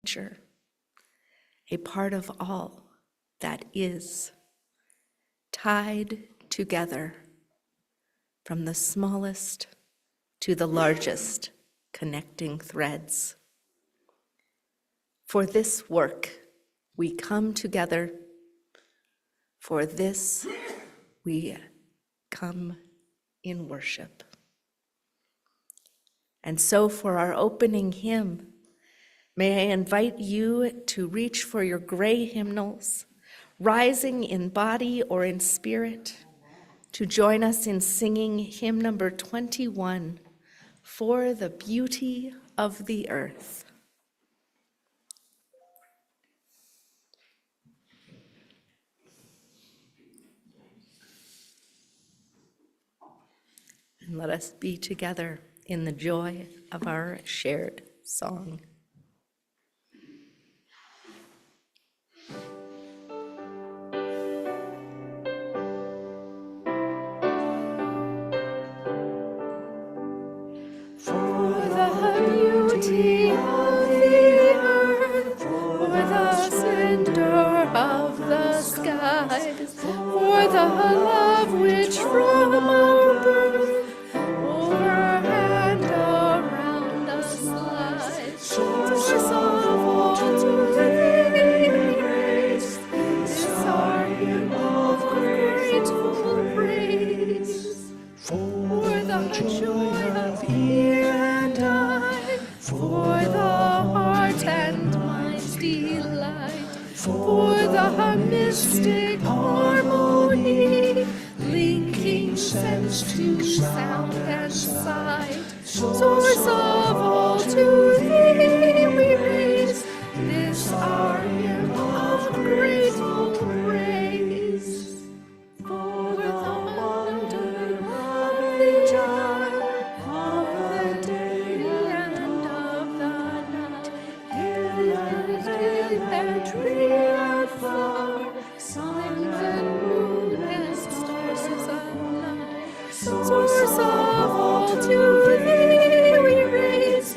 nature, a part of all that is, tied together from the smallest to the largest connecting threads. For this work, we come together. For this, we come in worship. And so for our opening hymn, may I invite you to reach for your gray hymnals, rising in body or in spirit, to join us in singing hymn number 21, For the Beauty of the Earth. And let us be together in the joy of our shared song. Beauty of the earth, for the splendor of the skies, for the love which from our birth over and around us lies. Source of all to thee raise, this our hymn of grateful praise. For the joy of ear and eye, for the heart and mind's delight, for the mystic harmony, linking sense to sound and sight. Source of all, to thee we raise this our hymn of grateful praise. For the wonder of the hour, of the day and of the night, hill and tree and flower, sun and moon and stars of night. Source of all, to thee we raise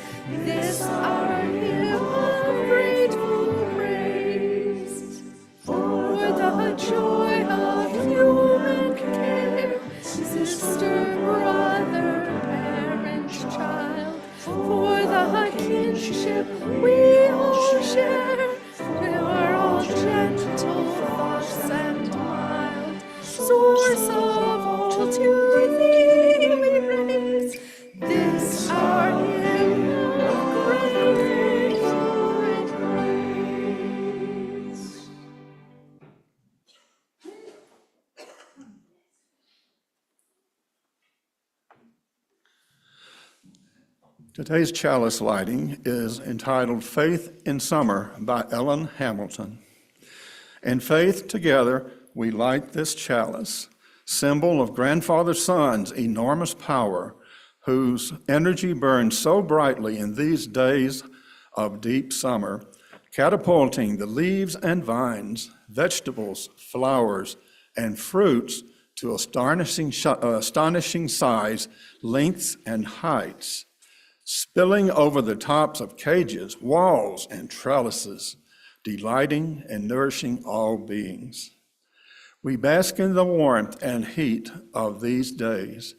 this our hymn of grateful praise. For the joy of human care, sister, brother, parent, child, for the kinship we all share, we are all gentle thoughts and mild. Source of all, to thee we raise this our hymn of grateful praise. Today's chalice lighting is entitled Faith in Summer by Ellen Hamilton. In faith together, we light this chalice, symbol of Grandfather Sun's enormous power, whose energy burns so brightly in these days of deep summer, catapulting the leaves and vines, vegetables, flowers, and fruits to astonishing size, lengths, and heights, spilling over the tops of cages, walls, and trellises, delighting and nourishing all beings. We bask in the warmth and heat of these days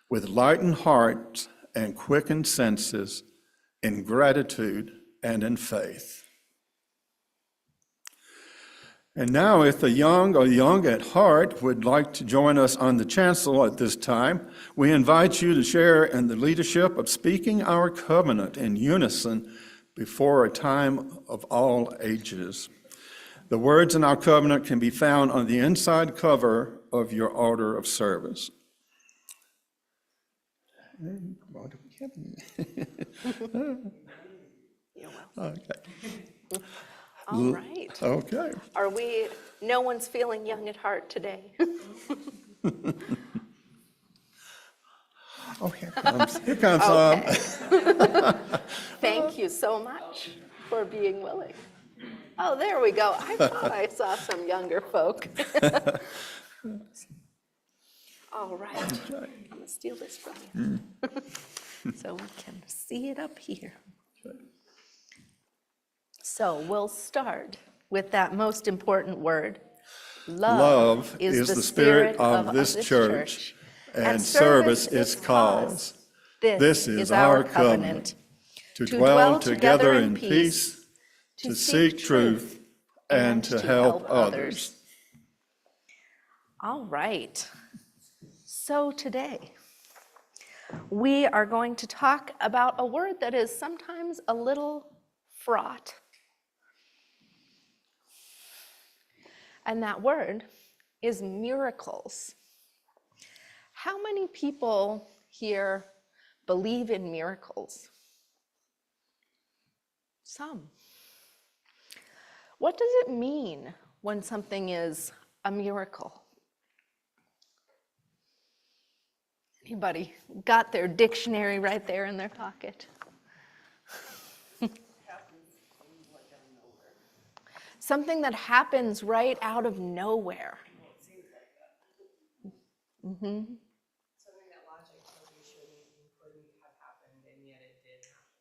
with lightened hearts and quickened senses, in gratitude and in faith. And now, if the young or young at heart would like to join us on the chancel at this time, we invite you to share in the leadership of speaking our covenant in unison before a time of all ages. The words in our covenant can be found on the inside cover of your order of service. You're welcome. Okay. All right. Okay. No one's feeling young at heart today? Oh, here comes Okay. some. Thank you so much for being willing. Oh, there we go. I thought I saw some younger folk. All right. I'm going to steal this from you. So we can see it up here. So we'll start with that most important word. Love is the spirit of this church, and service its cause. This is our covenant, to dwell together in peace, to seek truth, and to help others. All right. So today, we are going to talk about a word that is sometimes a little fraught. And that word is miracles. How many people here believe in miracles? Some. What does it mean when something is a miracle? Anybody got their dictionary right there in their pocket? Something that happens right out of nowhere. Mm-hmm. Something that logic tells you shouldn't and couldn't have happened, and yet it did happen.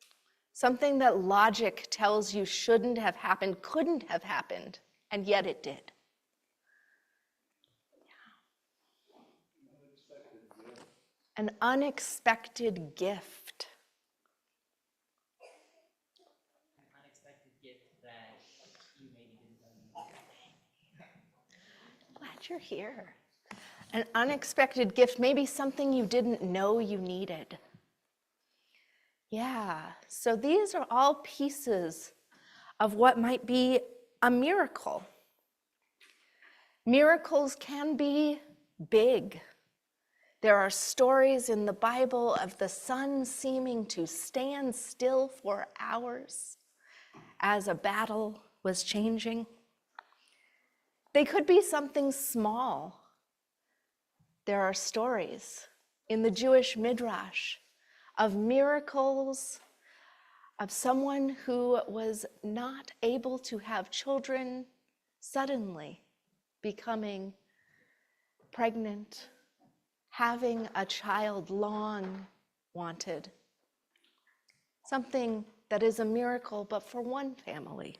Something that logic tells you shouldn't have happened, couldn't have happened, and yet it did. An unexpected gift. An unexpected gift that you maybe didn't know you needed. Glad you're here. An unexpected gift, maybe something you didn't know you needed. Yeah, so these are all pieces of what might be a miracle. Miracles can be big. There are stories in the Bible of the sun seeming to stand still for hours as a battle was changing. They could be something small. There are stories in the Jewish Midrash of miracles of someone who was not able to have children suddenly becoming pregnant, having a child long wanted. Something that is a miracle, but for one family.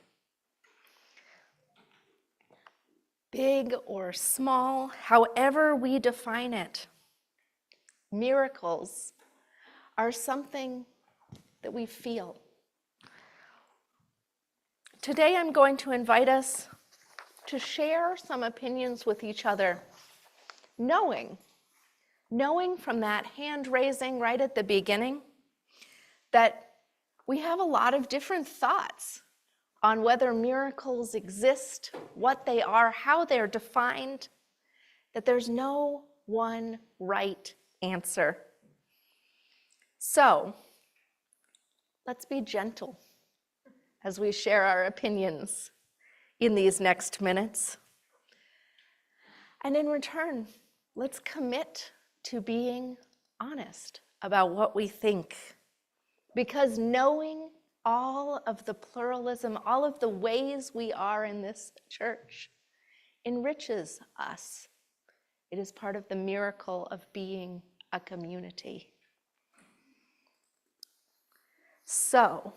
Big or small, however we define it, miracles are something that we feel. Today I'm going to invite us to share some opinions with each other, knowing from that hand raising right at the beginning that we have a lot of different thoughts on whether miracles exist, what they are, how they're defined, that there's no one right answer. So, let's be gentle as we share our opinions in these next minutes. And in return, let's commit to being honest about what we think. Because knowing all of the pluralism, all of the ways we are in this church enriches us. It is part of the miracle of being a community. So,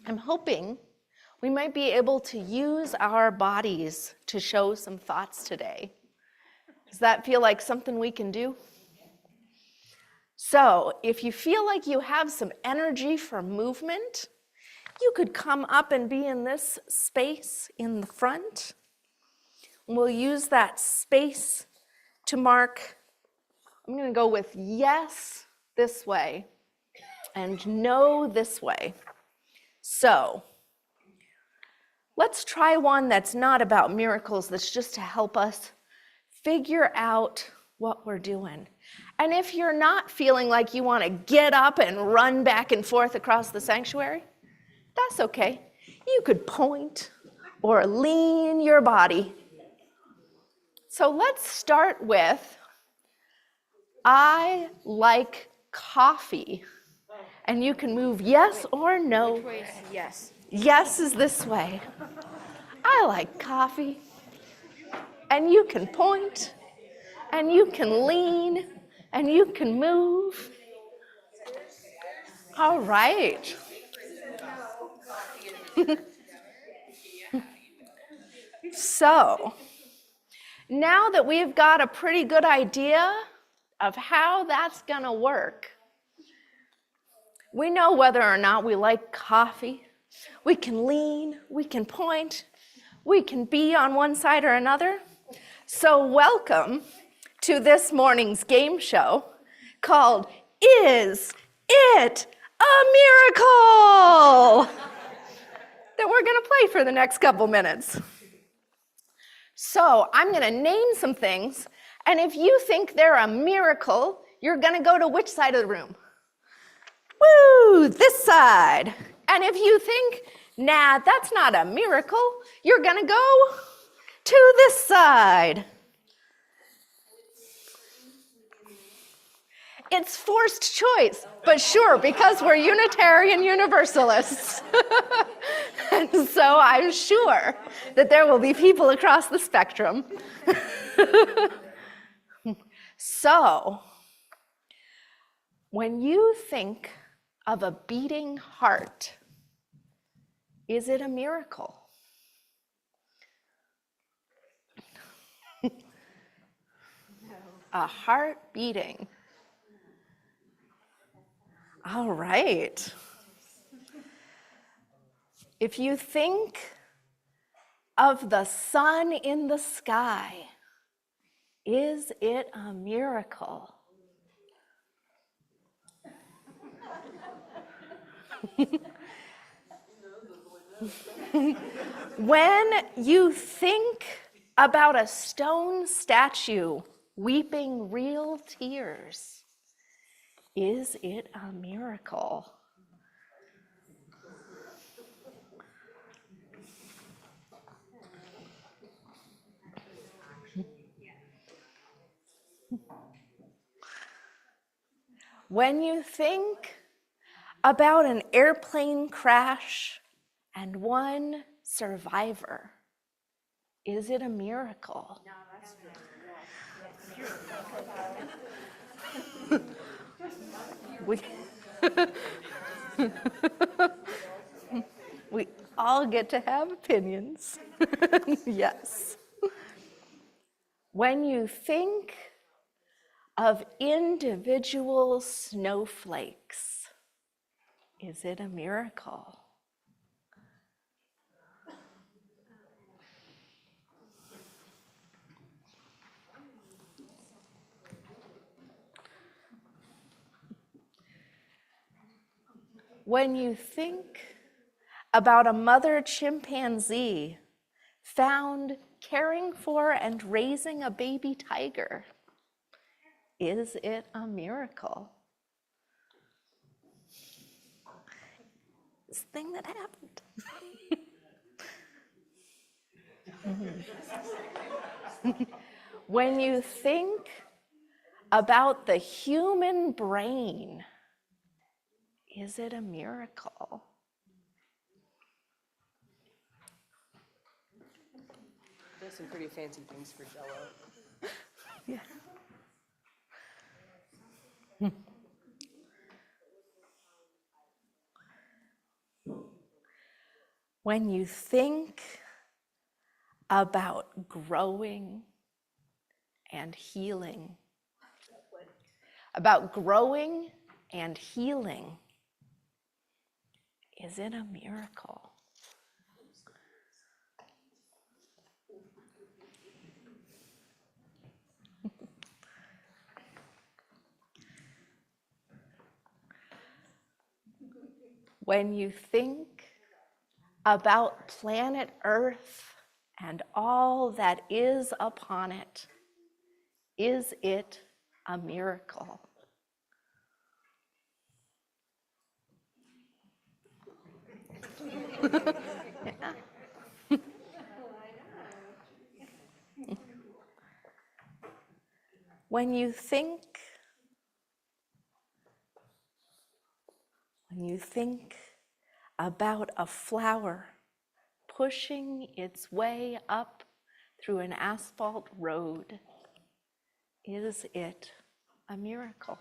I'm hoping we might be able to use our bodies to show some thoughts today. Does that feel like something we can do? So, if you feel like you have some energy for movement, you could come up and be in this space in the front. We'll use that space to mark, I'm going to go with yes this way and no this way. So, let's try one that's not about miracles, that's just to help us figure out what we're doing. And if you're not feeling like you want to get up and run back and forth across the sanctuary, that's okay. You could point or lean your body. So let's start with, I like coffee. And you can move yes or no. Yes. Yes is this way. I like coffee. And you can point, and you can lean, and you can move. All right. So, now that we've got a pretty good idea of how that's gonna work, we know whether or not we like coffee. We can lean, we can point, we can be on one side or another. So welcome to this morning's game show called Is It a Miracle? That we're gonna play for the next couple minutes. So I'm gonna name some things, and if you think they're a miracle, you're gonna go to which side of the room? Woo, this side. And if you think, nah, that's not a miracle, you're gonna go to this side. It's forced choice, but sure, because we're Unitarian Universalists. And so I'm sure that there will be people across the spectrum. So, when you think of a beating heart, is it a miracle? A heart beating. All right. If you think of the sun in the sky, is it a miracle? When you think about a stone statue weeping real tears, is it a miracle? When you think about an airplane crash and one survivor, is it a miracle? We all get to have opinions. Yes. When you think of individual snowflakes, is it a miracle? When you think about a mother chimpanzee found caring for and raising a baby tiger, is it a miracle? This thing that happened. When you think about the human brain, is it a miracle? There's some pretty fancy things for Jell-O. Yeah. When you think about growing and healing, is it a miracle? When you think about planet Earth and all that is upon it, is it a miracle? Yeah. When you think about a flower pushing its way up through an asphalt road, is it a miracle?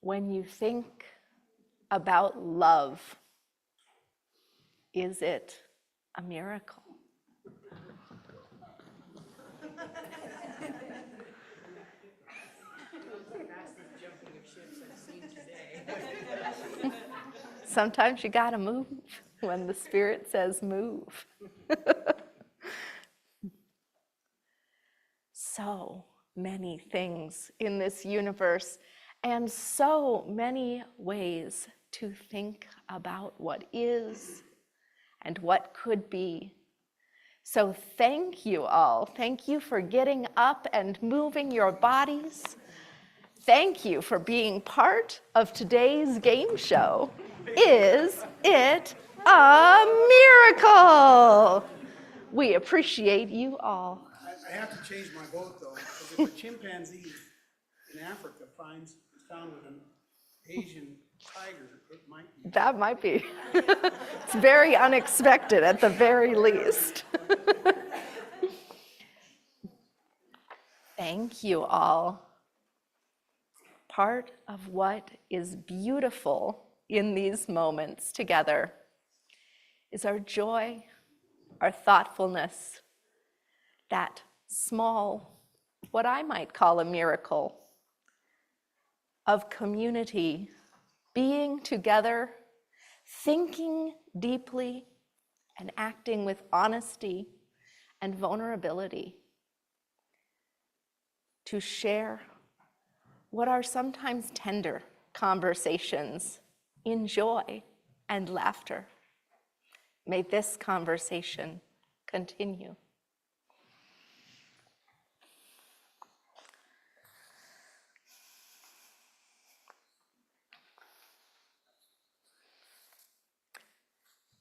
When you think about love? Is it a miracle? Sometimes you gotta move when the Spirit says move. So many things in this universe, and so many ways to think about what is and what could be. So thank you all. Thank you for getting up and moving your bodies. Thank you for being part of today's game show. Is it a miracle? We appreciate you all. I have to change my vote though, because if a chimpanzee in Africa is found with an Asian tiger, it might be. That might be. It's very unexpected at the very least. Thank you all. Part of what is beautiful in these moments together is our joy, our thoughtfulness, that small, what I might call a miracle of community, being together, thinking deeply, and acting with honesty and vulnerability to share what are sometimes tender conversations in joy and laughter. May this conversation continue.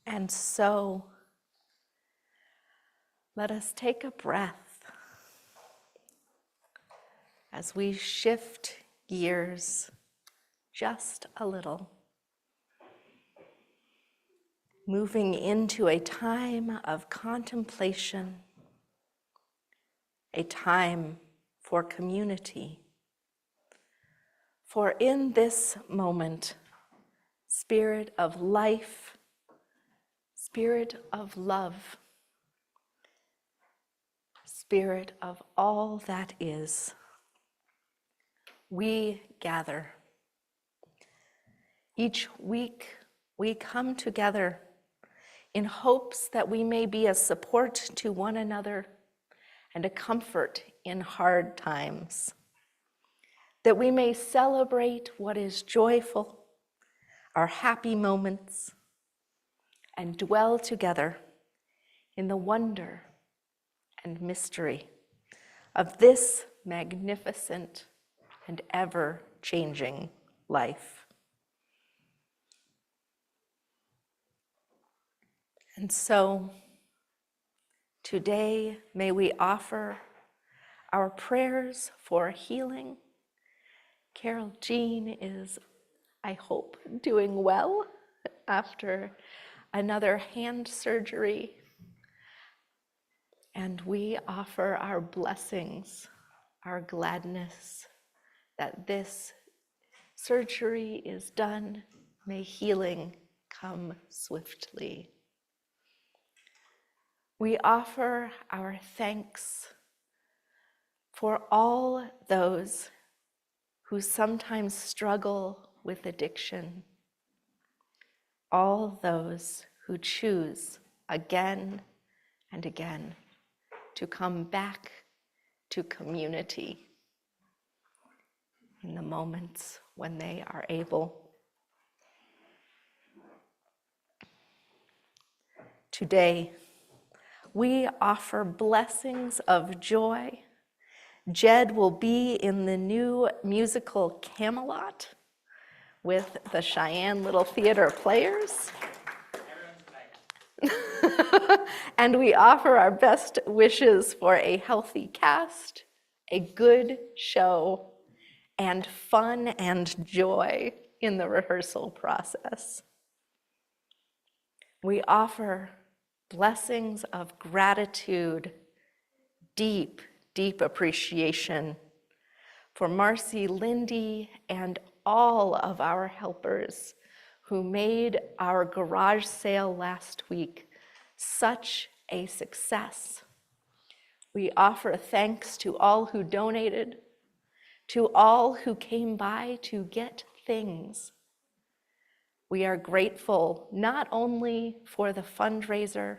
And so, let us take a breath as we shift gears just a little, moving into a time of contemplation, a time for community. For in this moment, Spirit of life, Spirit of love, Spirit of all that is, we gather. Each week we come together in hopes that we may be a support to one another and a comfort in hard times, that we may celebrate what is joyful, our happy moments, and dwell together in the wonder and mystery of this magnificent and ever-changing life. And so, today, may we offer our prayers for healing. Carol Jean is, I hope, doing well after another hand surgery. And we offer our blessings, our gladness that this surgery is done. May healing come swiftly. We offer our thanks for all those who sometimes struggle with addiction, all those who choose again and again to come back to community in the moments when they are able. Today, we offer blessings of joy. Jed will be in the new musical Camelot with the Cheyenne Little Theater Players. And we offer our best wishes for a healthy cast, a good show, and fun and joy in the rehearsal process. We offer blessings of gratitude, deep, deep appreciation for Marcy, Lindy, and all of our helpers who made our garage sale last week such a success. We offer thanks to all who donated, to all who came by to get things. We are grateful not only for the fundraiser,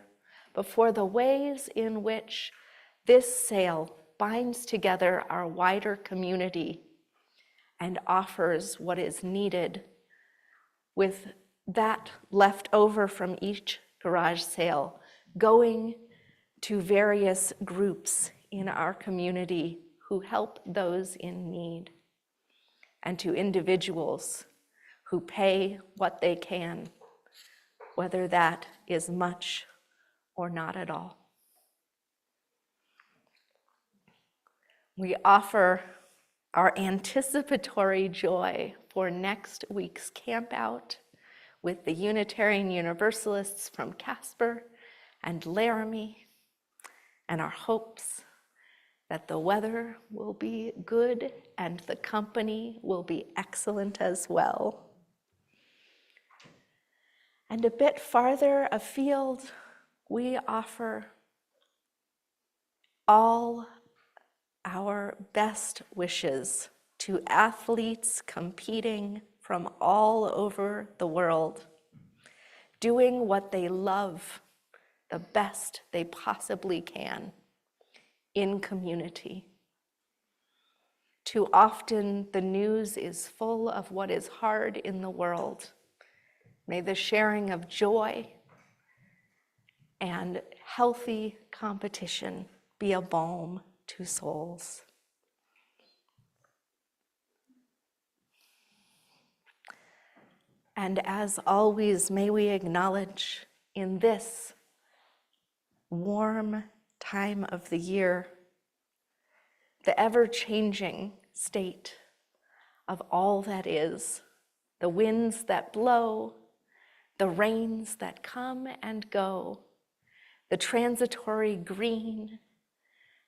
but for the ways in which this sale binds together our wider community and offers what is needed, with that left over from each garage sale going to various groups in our community who help those in need, and to individuals who pay what they can, whether that is much or not at all. We offer our anticipatory joy for next week's campout with the Unitarian Universalists from Casper and Laramie, and our hopes that the weather will be good and the company will be excellent as well. And a bit farther afield, we offer all our best wishes to athletes competing from all over the world, doing what they love the best they possibly can in community. Too often, the news is full of what is hard in the world. May the sharing of joy and healthy competition be a balm to souls. And as always, may we acknowledge in this warm time of the year the ever-changing state of all that is, the winds that blow, the rains that come and go, the transitory green,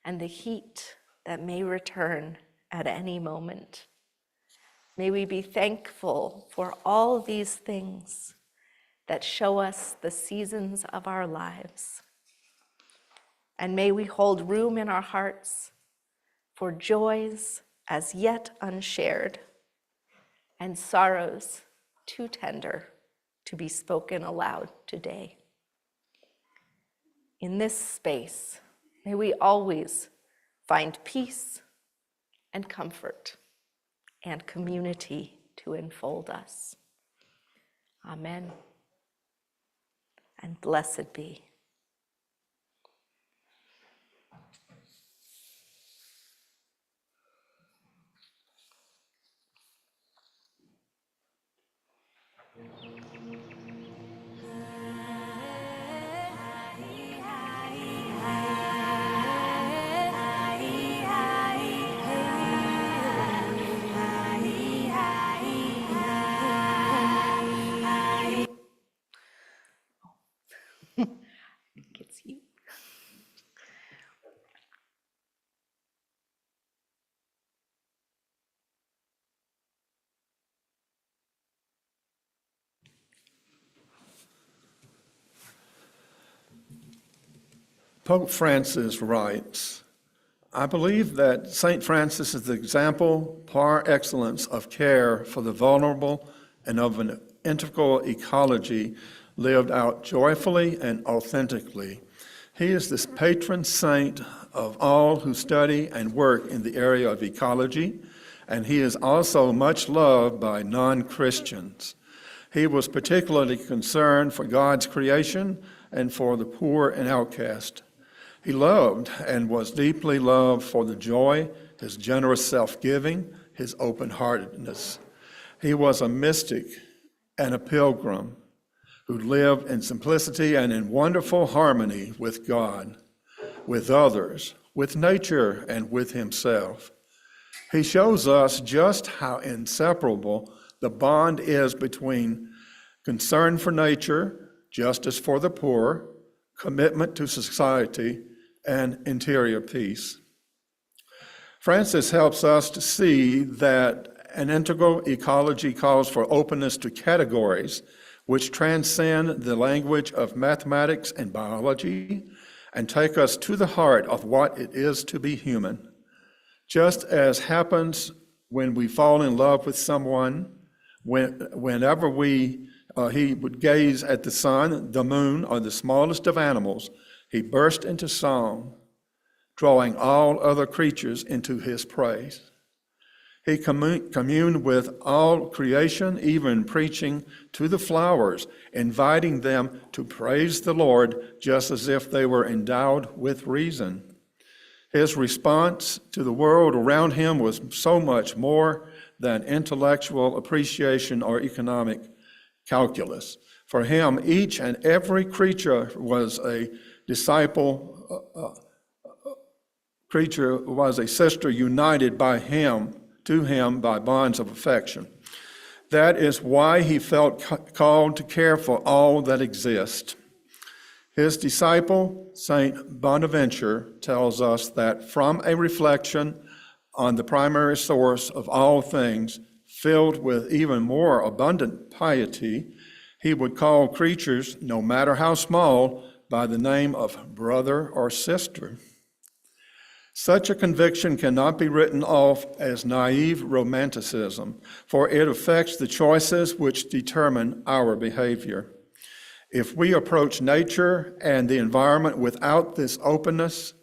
and the heat that may return at any moment. May we be thankful for all these things that show us the seasons of our lives. And may we hold room in our hearts for joys as yet unshared and sorrows too tender to be spoken aloud today. In this space, may we always find peace and comfort and community to enfold us. Amen. And blessed be. It's you. Pope Francis writes, I believe that St. Francis is the example par excellence of care for the vulnerable and of an integral ecology lived out joyfully and authentically. He is this patron saint of all who study and work in the area of ecology, and he is also much loved by non-Christians. He was particularly concerned for God's creation and for the poor and outcast. He loved and was deeply loved for the joy, his generous self-giving, his open-heartedness. He was a mystic and a pilgrim who lived in simplicity and in wonderful harmony with God, with others, with nature, and with himself. He shows us just how inseparable the bond is between concern for nature, justice for the poor, commitment to society, and interior peace. Francis helps us to see that An integral ecology calls for openness to categories which transcend the language of mathematics and biology and take us to the heart of what it is to be human. Just as happens when we fall in love with someone, whenever he would gaze at the sun, the moon, or the smallest of animals, he burst into song, drawing all other creatures into his praise. He communed with all creation, even preaching to the flowers, inviting them to praise the Lord just as if they were endowed with reason. His response to the world around him was so much more than intellectual appreciation or economic calculus. For him, each and every creature was a sister united by him, to him by bonds of affection. That is why he felt called to care for all that exists. His disciple, Saint Bonaventure, tells us that from a reflection on the primary source of all things, filled with even more abundant piety, he would call creatures, no matter how small, by the name of brother or sister. Such a conviction cannot be written off as naive romanticism, for it affects the choices which determine our behavior. If we approach nature and the environment without this openness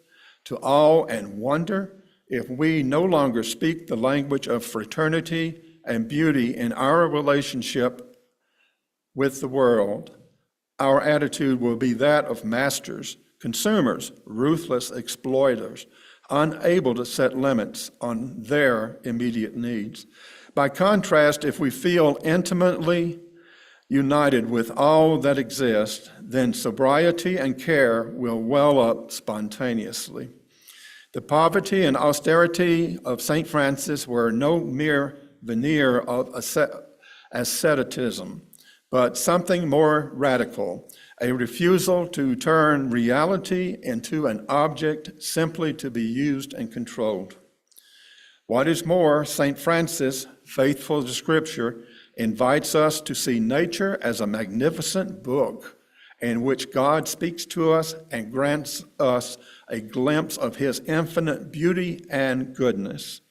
to awe and wonder, if we no longer speak the language of fraternity and beauty in our relationship with the world, our attitude will be that of masters, consumers, ruthless exploiters, unable to set limits on their immediate needs. By contrast, if we feel intimately united with all that exists, then sobriety and care will well up spontaneously. The poverty and austerity of St. Francis were no mere veneer of asceticism, but something more radical, a refusal to turn reality into an object simply to be used and controlled. What is more, St. Francis, faithful to Scripture, invites us to see nature as a magnificent book in which God speaks to us and grants us a glimpse of his infinite beauty and goodness.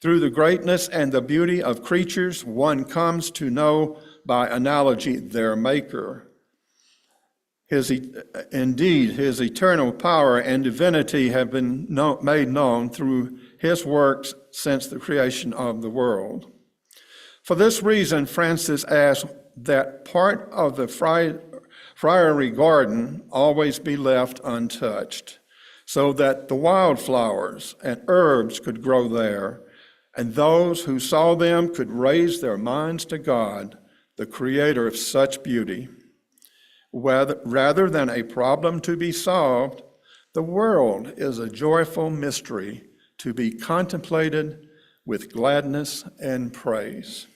Through the greatness and the beauty of creatures, one comes to know by analogy their maker. Indeed, his eternal power and divinity have been made known through his works since the creation of the world. For this reason, Francis asked that part of the friary garden always be left untouched, so that the wildflowers and herbs could grow there, and those who saw them could raise their minds to God, the creator of such beauty. Rather than a problem to be solved, the world is a joyful mystery to be contemplated with gladness and praise.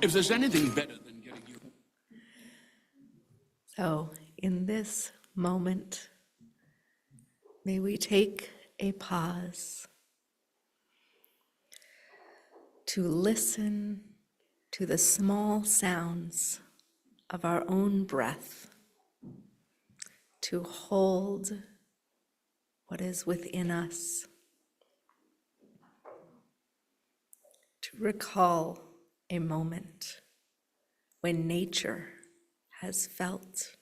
If there's anything better than getting you. So, in this moment, may we take a pause to listen to the small sounds of our own breath, to hold what is within us, to recall a moment when nature has felt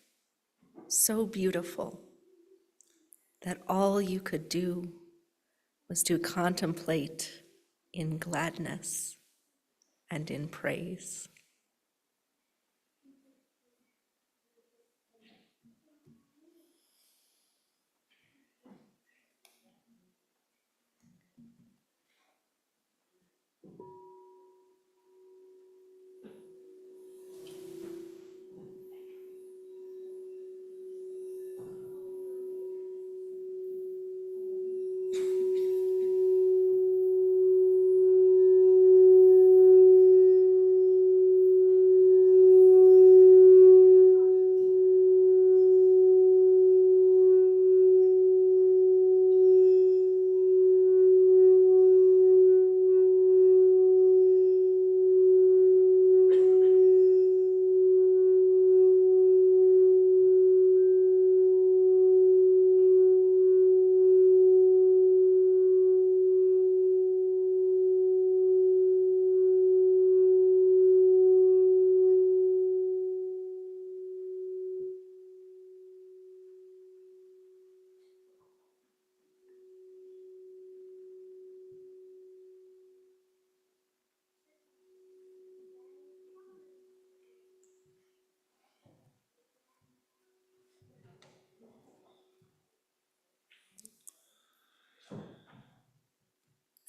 so beautiful that all you could do was to contemplate in gladness and in praise.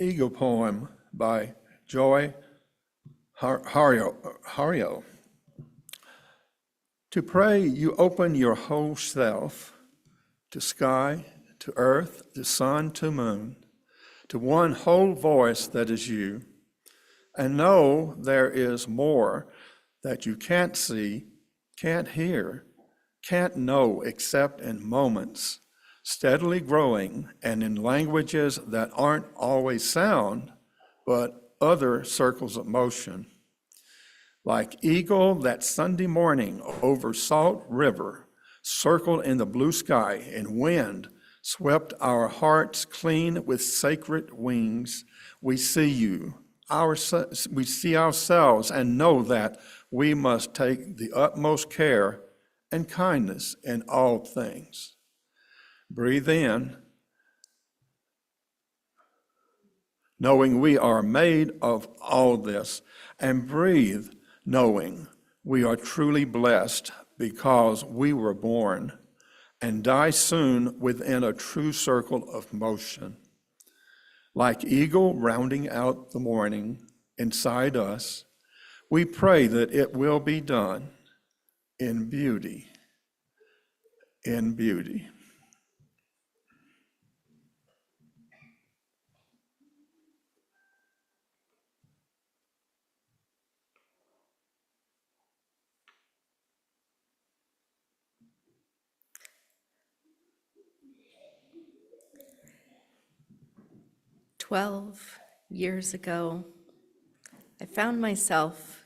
Eagle poem by Joy Hario. To pray, you open your whole self to sky, to earth, to sun, to moon, to one whole voice that is you, and know there is more that you can't see, can't hear, can't know except in moments, steadily growing and in languages that aren't always sound, but other circles of motion. Like eagle that Sunday morning over Salt River, circled in the blue sky and wind swept our hearts clean with sacred wings, we see you, we see ourselves and know that we must take the utmost care and kindness in all things. Breathe in, knowing we are made of all this, and breathe, knowing we are truly blessed because we were born, and die soon within a true circle of motion. Like eagle rounding out the morning inside us, we pray that it will be done in beauty, in beauty. "12 years ago, I found myself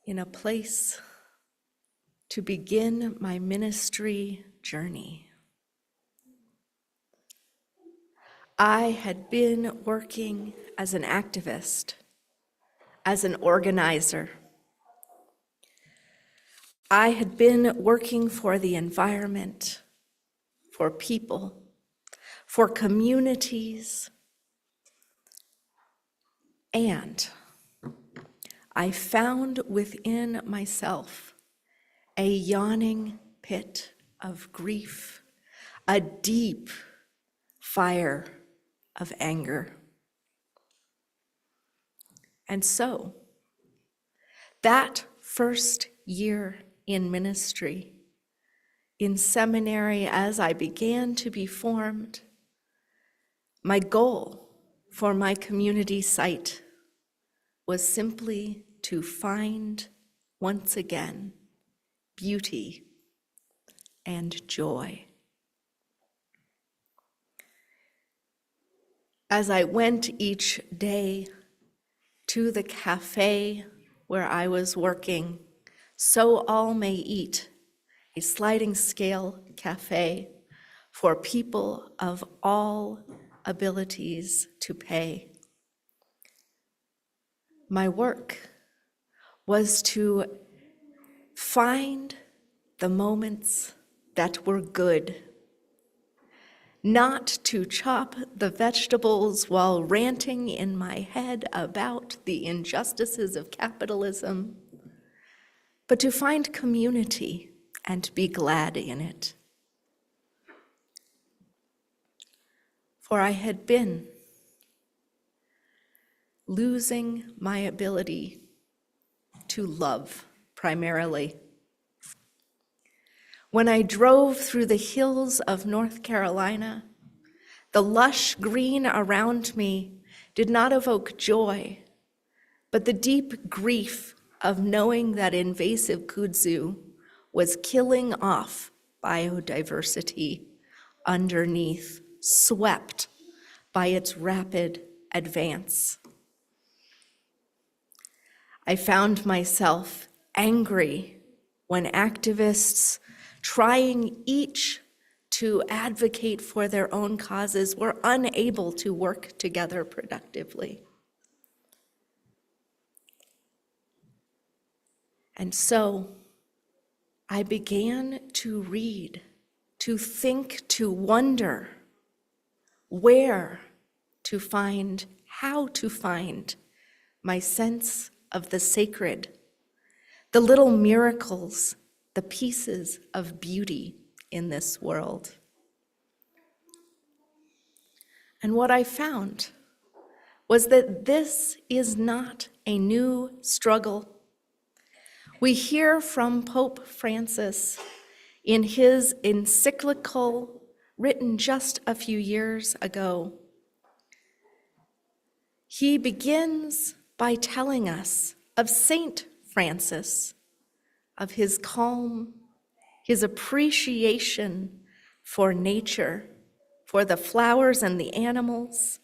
in a place to begin my ministry journey. I had been working as an activist, as an organizer. I had been working for the environment, for people, for communities, and I found within myself a yawning pit of grief, a deep fire of anger. And so, that first year in ministry, in seminary, as I began to be formed, my goal for my community site was simply to find once again beauty and joy. As I went each day to the cafe where I was working, so all may eat, a sliding scale cafe for people of all abilities to pay. My work was to find the moments that were good, not to chop the vegetables while ranting in my head about the injustices of capitalism, but to find community and be glad in it. For I had been losing my ability to love primarily. When I drove through the hills of North Carolina, the lush green around me did not evoke joy, but the deep grief of knowing that invasive kudzu was killing off biodiversity underneath, swept by its rapid advance. I found myself angry when activists trying each to advocate for their own causes were unable to work together productively. And so I began to read, to think, to wonder where to find, how to find my sense of the sacred, the little miracles, the pieces of beauty in this world. And what I found was that this is not a new struggle. We hear from Pope Francis in his encyclical written just a few years ago. He begins by telling us of Saint Francis, of his calm, his appreciation for nature, for the flowers and the animals.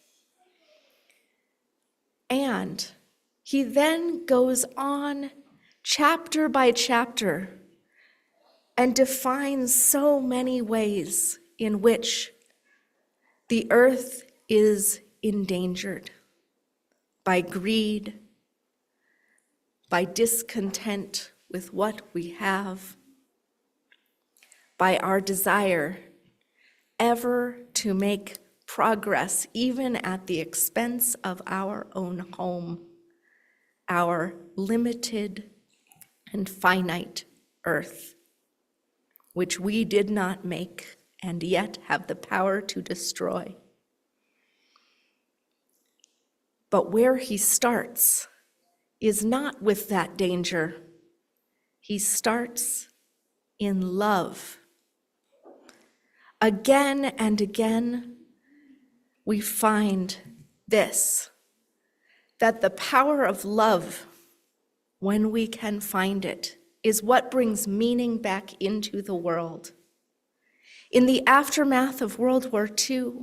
And he then goes on chapter by chapter and defines so many ways in which the earth is endangered by greed, by discontent with what we have, by our desire ever to make progress, even at the expense of our own home, our limited and finite earth, which we did not make and yet have the power to destroy. But where he starts is not with that danger. He starts in love. Again and again, we find this, that the power of love, when we can find it, is what brings meaning back into the world. In the aftermath of World War II,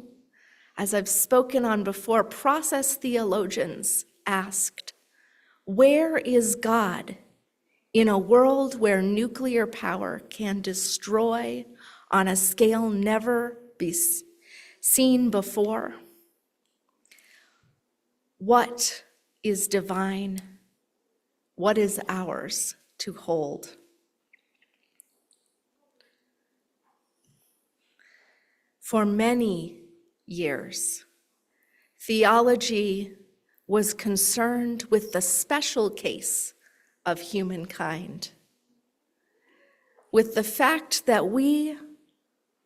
as I've spoken on before, process theologians asked, where is God in a world where nuclear power can destroy on a scale never be seen before? What is divine? What is ours to hold? For many years, theology was concerned with the special case of humankind, with the fact that we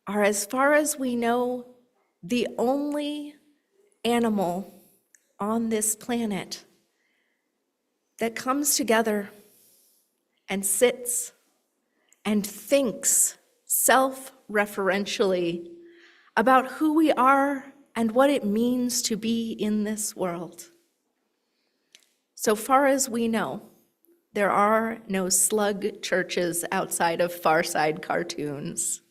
are, as far as we know, the only animal on this planet that comes together and sits and thinks self-referentially about who we are and what it means to be in this world. So far as we know, there are no slug churches outside of Far Side cartoons.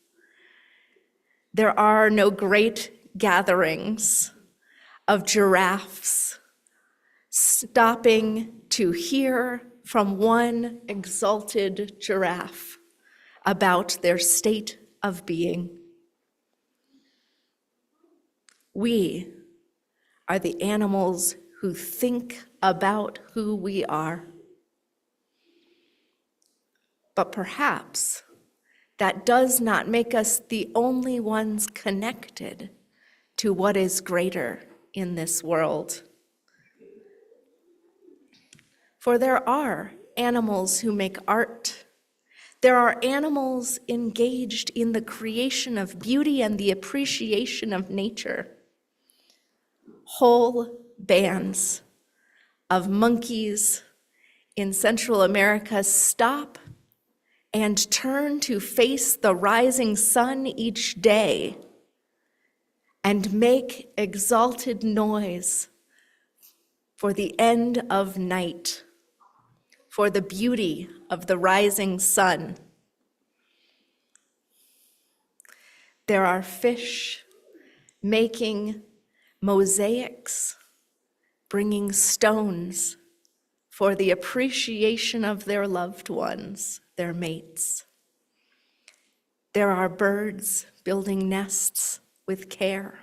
There are no great gatherings of giraffes stopping to hear from one exalted giraffe about their state of being. We are the animals who think about who we are. But perhaps that does not make us the only ones connected to what is greater in this world. For there are animals who make art. There are animals engaged in the creation of beauty and the appreciation of nature. Whole bands of monkeys in Central America stop and turn to face the rising sun each day and make exalted noise for the end of night, for the beauty of the rising sun. There are fish making mosaics, bringing stones for the appreciation of their loved ones, their mates. There are birds building nests with care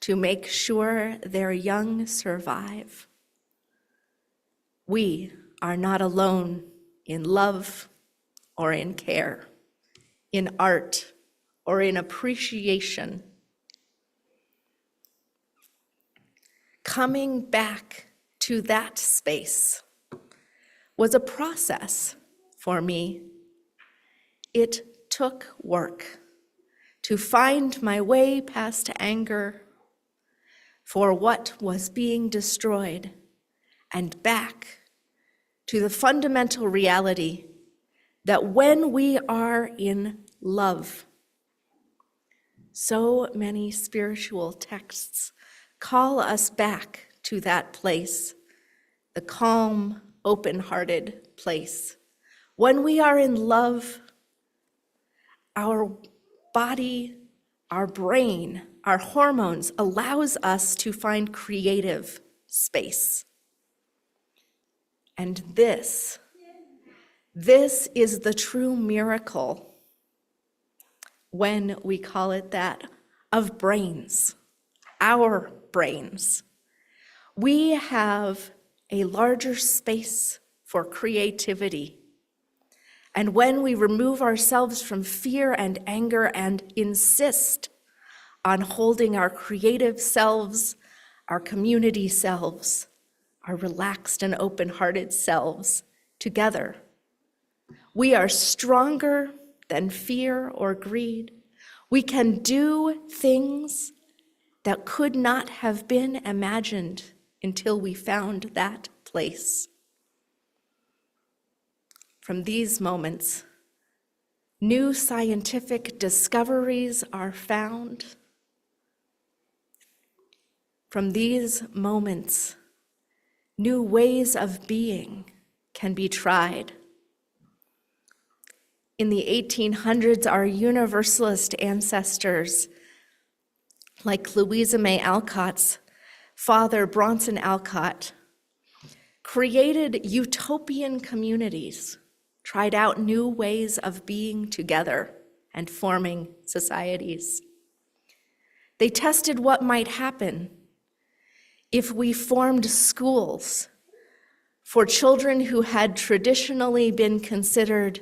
to make sure their young survive. We are not alone in love or in care, in art or in appreciation. Coming back to that space was a process for me. It took work to find my way past anger for what was being destroyed and back to the fundamental reality that when we are in love, so many spiritual texts call us back to that place, the calm, open-hearted place. When we are in love, our body, our brain, our hormones allows us to find creative space. And this is the true miracle, when we call it that, of brains, our brains. We have a larger space for creativity. And when we remove ourselves from fear and anger and insist on holding our creative selves, our community selves, our relaxed and open-hearted selves together, we are stronger than fear or greed. We can do things that could not have been imagined until we found that place. From these moments, new scientific discoveries are found. From these moments, new ways of being can be tried. In the 1800s, our Universalist ancestors, like Louisa May Alcott's father, Bronson Alcott, created utopian communities, tried out new ways of being together and forming societies. They tested what might happen if we formed schools for children who had traditionally been considered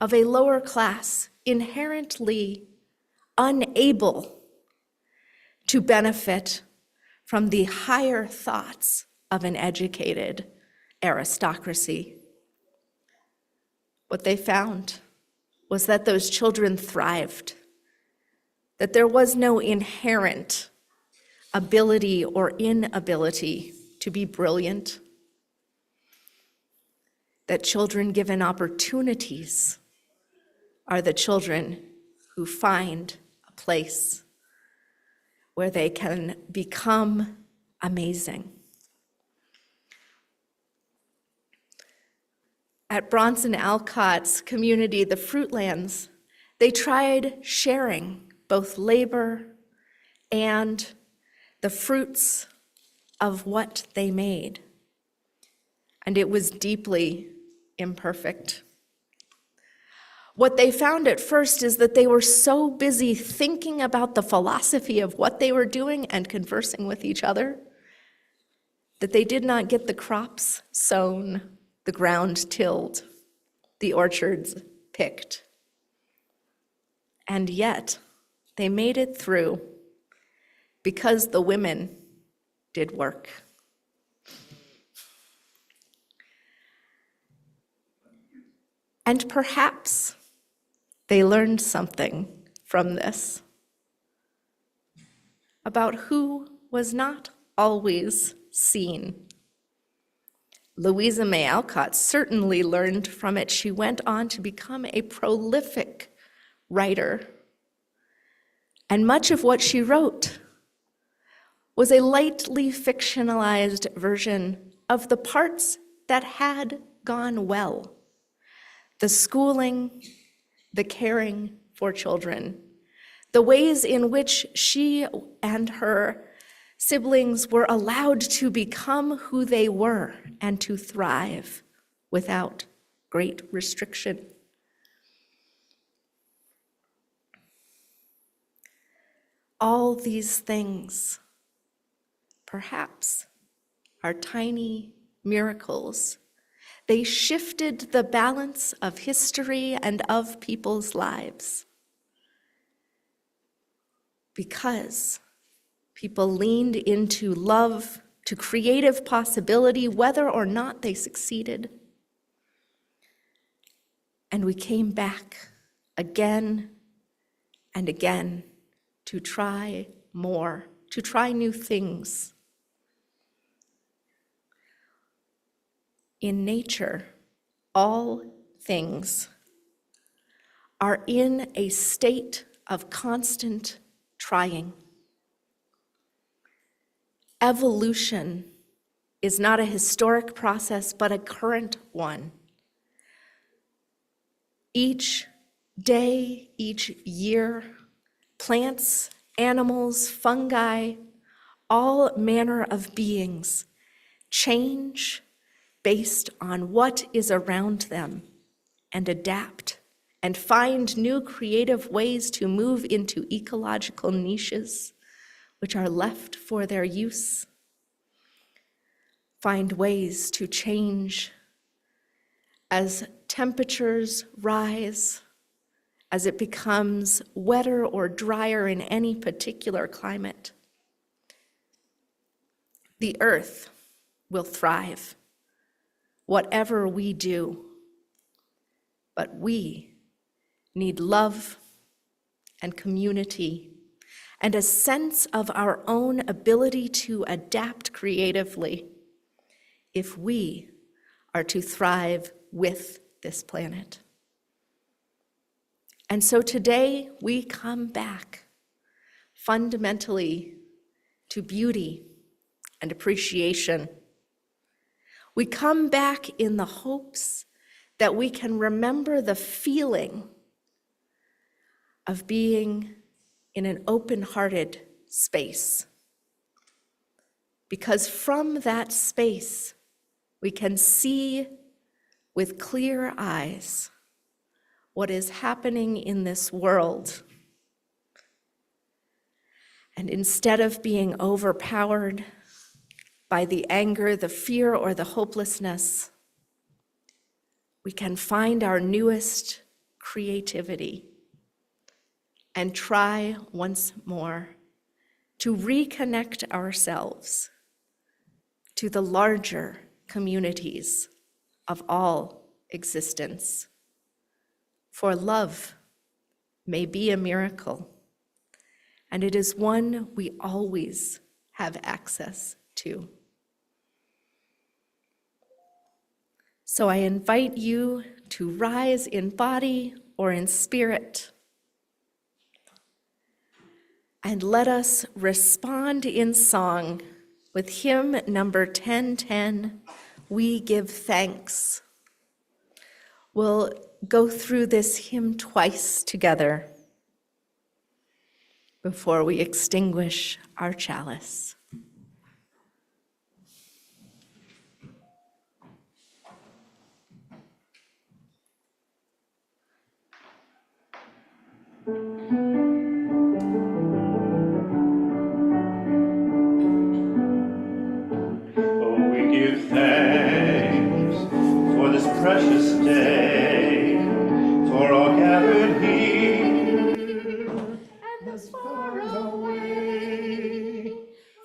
of a lower class, inherently unable to benefit from the higher thoughts of an educated aristocracy. What they found was that those children thrived, that there was no inherent ability or inability to be brilliant, that children given opportunities are the children who find a place where they can become amazing. At Bronson Alcott's community, the Fruitlands, they tried sharing both labor and the fruits of what they made, and it was deeply imperfect. What they found at first is that they were so busy thinking about the philosophy of what they were doing and conversing with each other that they did not get the crops sown, the ground tilled, the orchards picked. And yet, they made it through because the women did work. And perhaps they learned something from this about who was not always seen. Louisa May Alcott certainly learned from it. She went on to become a prolific writer. And much of what she wrote was a lightly fictionalized version of the parts that had gone well. The schooling, the caring for children, the ways in which she and her siblings were allowed to become who they were and to thrive without great restriction. All these things, perhaps, are tiny miracles. They shifted the balance of history and of people's lives because people leaned into love, to creative possibility, whether or not they succeeded. And we came back again and again to try more, to try new things. In nature, all things are in a state of constant trying. Evolution is not a historic process, but a current one. Each day, each year, plants, animals, fungi, all manner of beings change based on what is around them and adapt and find new creative ways to move into ecological niches which are left for their use, find ways to change as temperatures rise, as it becomes wetter or drier in any particular climate. The earth will thrive, whatever we do, but we need love and community and a sense of our own ability to adapt creatively if we are to thrive with this planet. And so today we come back fundamentally to beauty and appreciation. We come back in the hopes that we can remember the feeling of being in an open-hearted space. Because from that space, we can see with clear eyes what is happening in this world. And instead of being overpowered by the anger, the fear, or the hopelessness, we can find our newest creativity and try once more to reconnect ourselves to the larger communities of all existence. For love may be a miracle, and it is one we always have access to. So I invite you to rise in body or in spirit, and let us respond in song with hymn number 1010, We Give Thanks. We'll go through this hymn twice together before we extinguish our chalice. precious day, for all gathered here, and thus far away.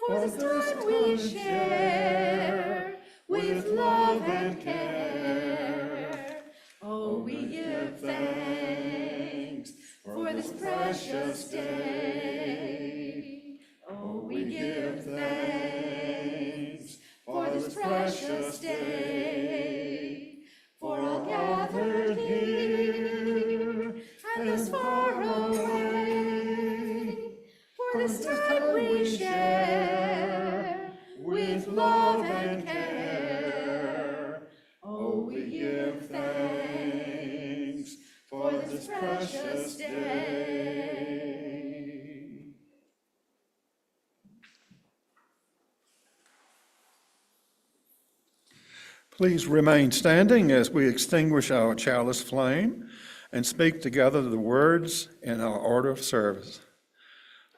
For this time we share with love and care. Oh, we give thanks for this precious day. Oh, we give thanks for this precious day. For all gathered here and thus far away. For this time we share with love and care. Oh, we give thanks for this precious day. Please remain standing as we extinguish our chalice flame and speak together the words in our order of service.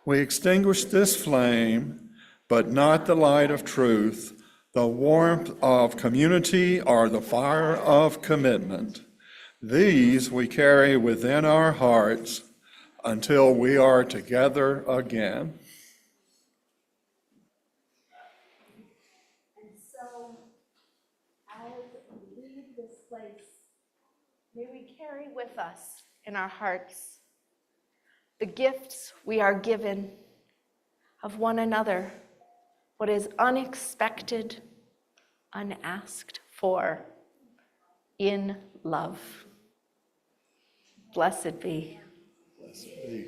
We extinguish this flame, but not the light of truth, the warmth of community, or the fire of commitment. These we carry within our hearts until we are together again. And so, as we leave this place, may we carry with us in our hearts the gifts we are given of one another, what is unexpected, unasked for, in love. Blessed be. Blessed be.